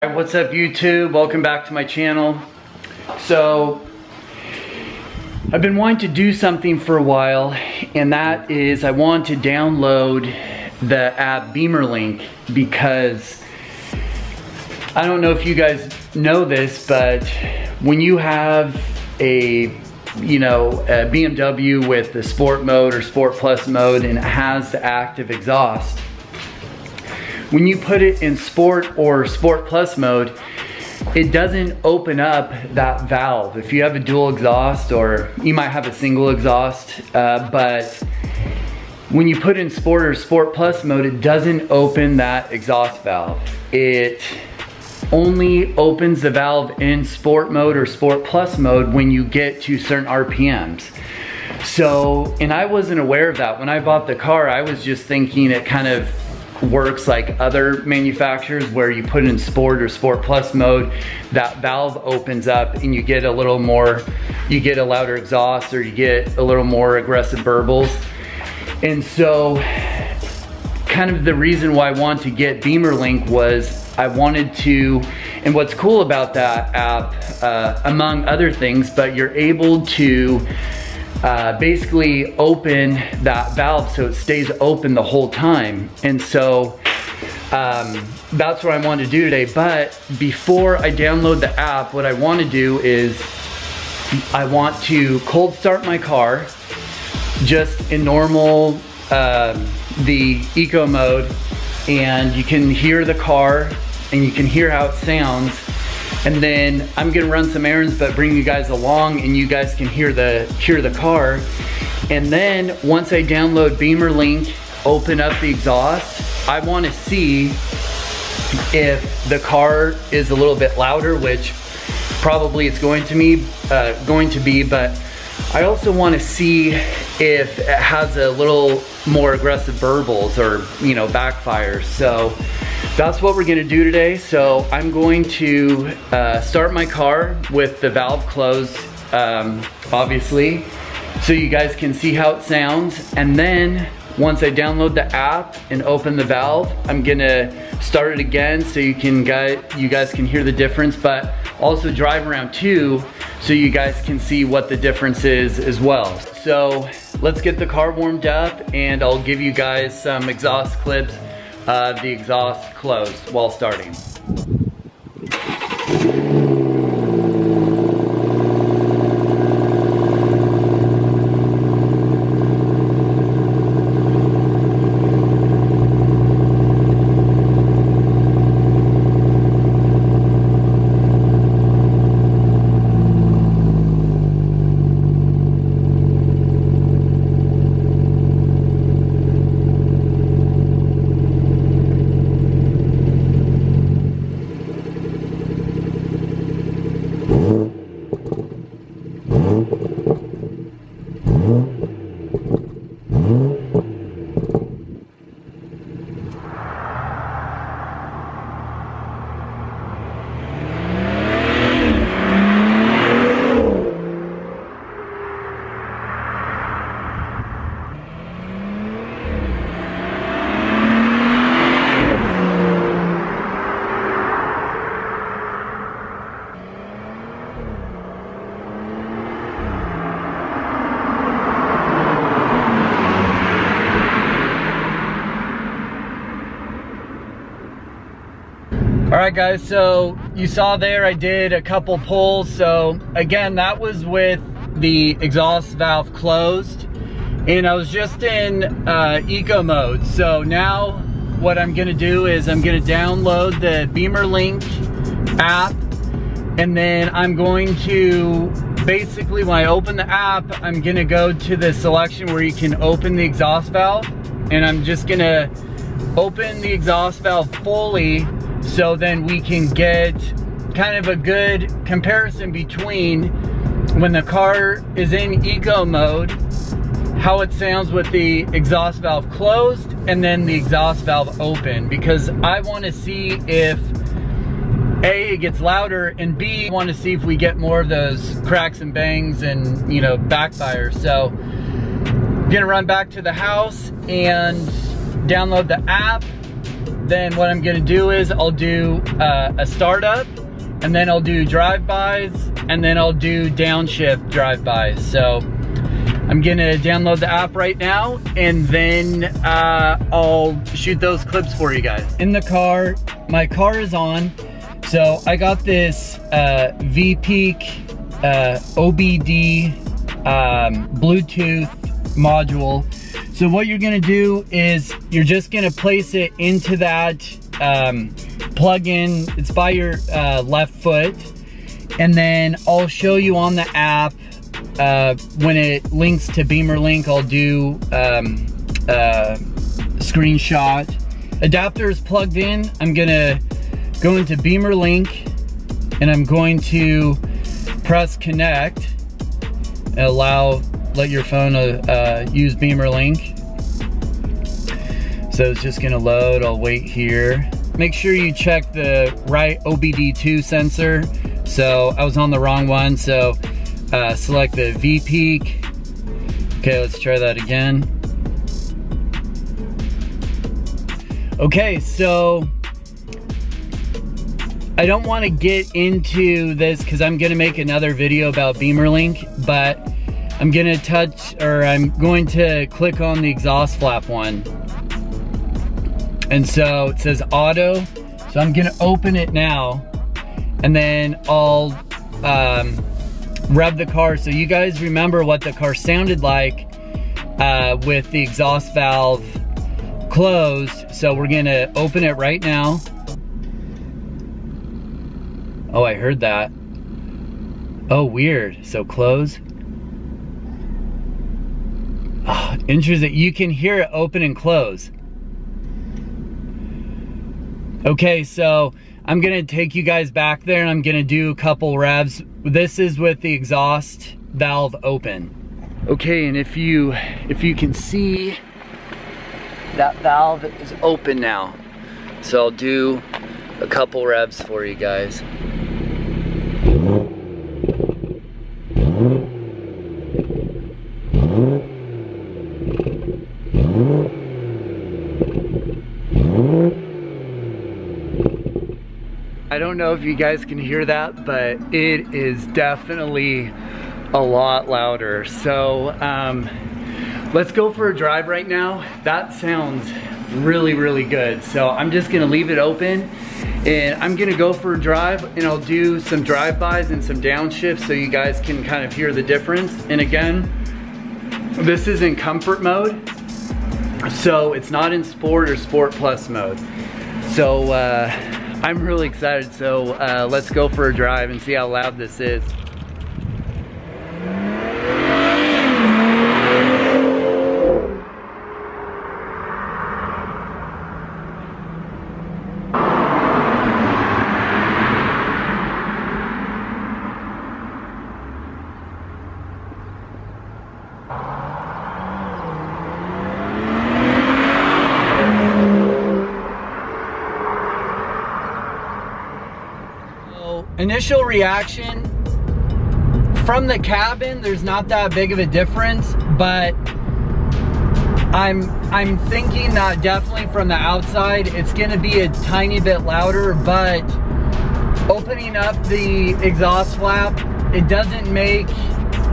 Alright, what's up YouTube? Welcome back to my channel. So I've been wanting to do something for a while, and that is I want to download the app BimmerLink, because I don't know if you guys know this, but when you have a BMW with the sport mode or sport plus mode and it has the active exhaust, when you put it in sport or sport plus mode, it doesn't open up that valve. If you have a dual exhaust, or you might have a single exhaust, but when you put in sport or sport plus mode, it doesn't open that exhaust valve. It only opens the valve in sport mode or sport plus mode when you get to certain RPMs. So, and I wasn't aware of that. When I bought the car, I was just thinking it kind of works like other manufacturers, where you put it in sport or sport plus mode, that valve opens up and you get a little more, you get a louder exhaust, or you get a little more aggressive burbles. And so kind of the reason why I wanted to get BimmerLink was I wanted to, and what's cool about that app, among other things, but you're able to basically open that valve so it stays open the whole time. And so that's what I want to do today. But before I download the app, what I want to do is I want to cold start my car just in normal the eco mode, and you can hear the car and you can hear how it sounds. And then I'm gonna run some errands, but bring you guys along, and you guys can hear the car. And then once I download BimmerLink, open up the exhaust, I want to see if the car is a little bit louder, which probably it's going to be, but I also want to see if it has a little more aggressive burbles or backfires. So that's what we're gonna do today. So I'm going to start my car with the valve closed, obviously, so you guys can see how it sounds. And then once I download the app and open the valve, I'm gonna start it again so you guys can hear the difference, but also drive around too, so you guys can see what the difference is as well. So let's get the car warmed up, and I'll give you guys some exhaust clips of the exhaust closed while starting. Alright guys, so you saw there I did a couple pulls. So again, that was with the exhaust valve closed, and I was just in eco mode. So now what I'm gonna do is I'm gonna download the BimmerLink app, and then I'm going to basically, when I open the app, I'm gonna go to the selection where you can open the exhaust valve, and I'm just gonna open the exhaust valve fully, so then we can get kind of a good comparison between when the car is in eco mode, how it sounds with the exhaust valve closed and then the exhaust valve open, because I want to see if A, it gets louder, and B, I want to see if we get more of those cracks and bangs and backfires. So I'm gonna run back to the house and download the app, then what I'm gonna do is I'll do a startup, and then I'll do drive-bys, and then I'll do downshift drive-bys. So I'm gonna download the app right now, and then I'll shoot those clips for you guys. In the car, my car is on. So I got this VPeak OBD Bluetooth module. So what you're gonna do is you're just gonna place it into that plug-in. It's by your left foot, and then I'll show you on the app when it links to BimmerLink. I'll do screenshot. Adapter is plugged in. I'm gonna go into BimmerLink, and I'm going to press connect and let your phone use BimmerLink. So it's just gonna load. I'll wait here. Make sure you check the right OBD2 sensor. So I was on the wrong one, so select the VPeak. Okay, let's try that again. Okay, so I don't want to get into this because I'm going to make another video about BimmerLink, but I'm going to click on the exhaust flap one. And so it says auto. So I'm going to open it now, and then I'll rev the car so you guys remember what the car sounded like with the exhaust valve closed. So we're going to open it right now. Oh, I heard that. Oh, weird. So close. Oh, interesting. You can hear it open and close. Okay, so I'm gonna take you guys back there, and I'm gonna do a couple revs. This is with the exhaust valve open. Okay, and if you can see, that valve is open now. So I'll do a couple revs for you guys. I don't know if you guys can hear that, but it is definitely a lot louder. So let's go for a drive right now. That sounds really, really good. So I'm just gonna leave it open, and I'm gonna go for a drive, and I'll do some drive-bys and some downshifts so you guys can kind of hear the difference. And again, this is in comfort mode, so it's not in sport or sport plus mode. So I'm really excited. So let's go for a drive and see how loud this is. Initial reaction from the cabin, there's not that big of a difference, but I'm thinking that definitely from the outside it's gonna be a tiny bit louder. But opening up the exhaust flap, it doesn't make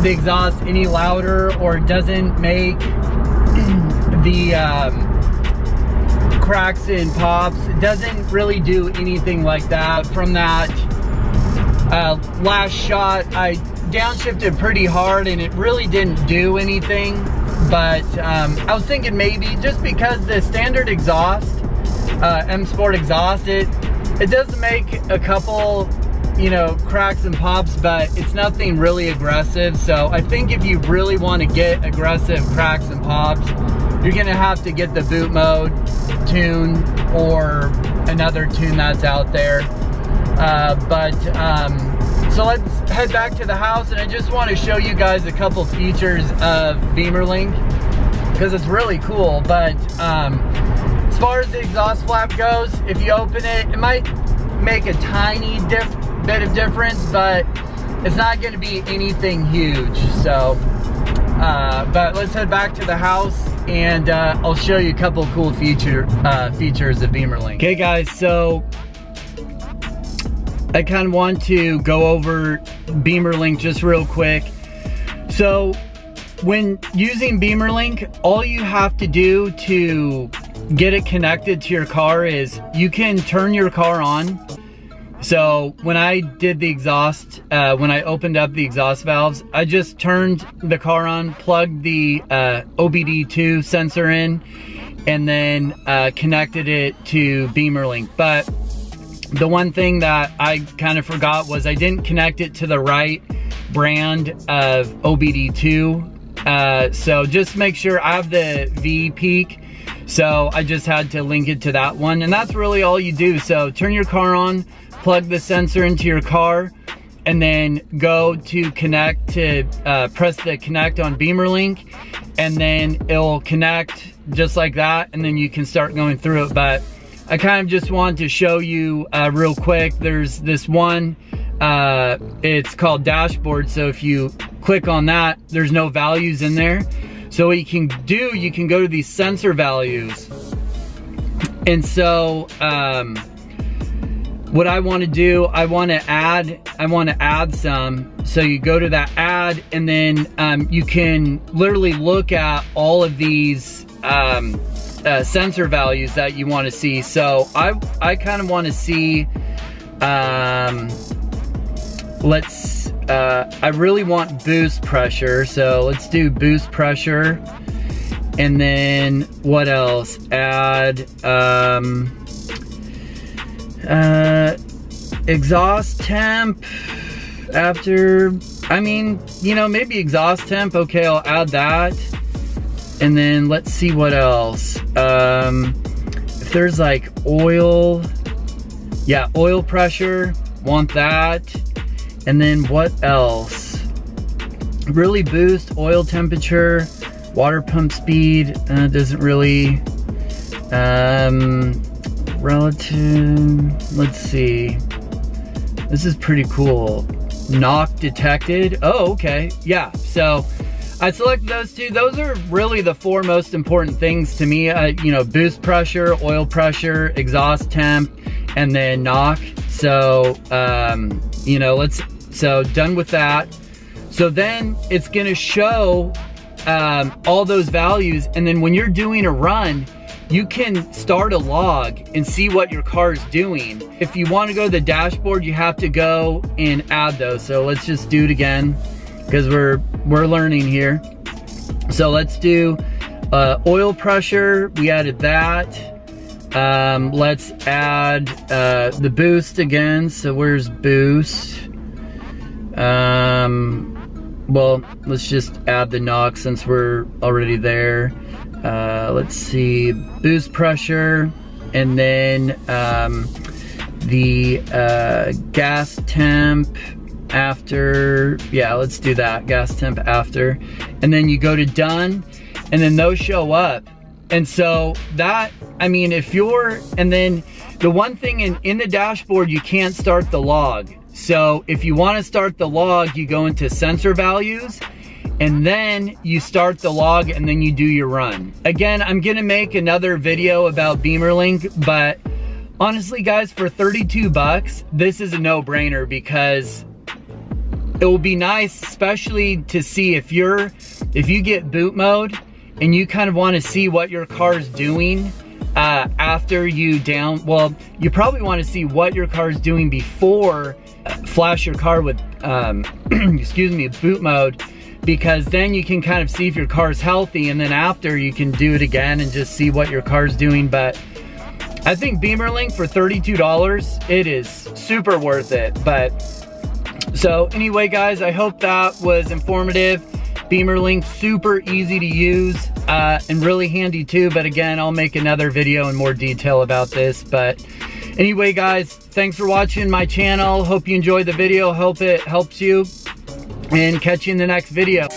the exhaust any louder, or it doesn't make the cracks and pops. It doesn't really do anything like that. From that last shot, I downshifted pretty hard and it really didn't do anything. But I was thinking maybe just because the standard exhaust, M Sport exhaust, it does make a couple, you know, cracks and pops, but it's nothing really aggressive. So I think if you really want to get aggressive cracks and pops, you're gonna have to get the boot mode tune or another tune that's out there. So let's head back to the house, and I just want to show you guys a couple features of BimmerLink because it's really cool. But as far as the exhaust flap goes, if you open it, it might make a tiny bit of difference, but it's not going to be anything huge. So but let's head back to the house and I'll show you a couple cool features of BimmerLink. Okay guys, so I kind of want to go over BimmerLink just real quick. So when using BimmerLink, all you have to do to get it connected to your car is you can turn your car on. So when I did the exhaust, when I opened up the exhaust valves, I just turned the car on, plugged the OBD2 sensor in, and then connected it to BimmerLink. But the one thing that I kind of forgot was I didn't connect it to the right brand of OBD2. So just make sure I have the V Peak. So I just had to link it to that one. And that's really all you do. So turn your car on, plug the sensor into your car, and then go to connect to press the connect on BimmerLink, and then it'll connect just like that, and then you can start going through it. But I kind of just wanted to show you real quick. There's this one, it's called dashboard. So if you click on that, there's no values in there. So what you can do, you can go to these sensor values. And so what I want to do, I want to add some. So you go to that add, and then you can literally look at all of these sensor values that you want to see. So I kind of want to see, I really want boost pressure. So let's do boost pressure. And then what else? Add exhaust temp after, I mean, you know, maybe exhaust temp. Okay, I'll add that. And then let's see what else. If there's like oil, yeah, oil pressure, want that. And then what else? Really boost oil temperature, water pump speed, doesn't really, relative, let's see. This is pretty cool. Knock detected. Oh, okay. Yeah, so I selected those two. Those are really the four most important things to me. You know, boost pressure, oil pressure, exhaust temp, and then knock. So, you know, so done with that. So then it's gonna show all those values, and then when you're doing a run, you can start a log and see what your car is doing. If you want to go to the dashboard, you have to go and add those. So let's just do it again, because we're learning here. So let's do oil pressure. We added that. Let's add the boost again. So where's boost? Well, let's just add the knock since we're already there. Let's see, boost pressure, and then the gas temp after. Yeah, let's do that, gas temp after. And then you go to done, and then those show up. And so that, I mean, if you're, and then the one thing in the dashboard, you can't start the log. So if you want to start the log, you go into sensor values, and then you start the log, and then you do your run. Again, I'm gonna make another video about BimmerLink, but honestly guys, for 32 bucks, this is a no-brainer, because it will be nice, especially to see if you get boot mode and you kind of want to see what your car's doing after you well, you probably want to see what your car's doing before flash your car with excuse me, boot mode, because then you can kind of see if your car's healthy, and then after you can do it again and just see what your car's doing. But I think BimmerLink for $32, it is super worth it. But so anyway guys, I hope that was informative. BimmerLink, super easy to use and really handy too. But again, I'll make another video in more detail about this. But anyway guys, thanks for watching my channel. Hope you enjoyed the video. Hope it helps you, and catch you in the next video.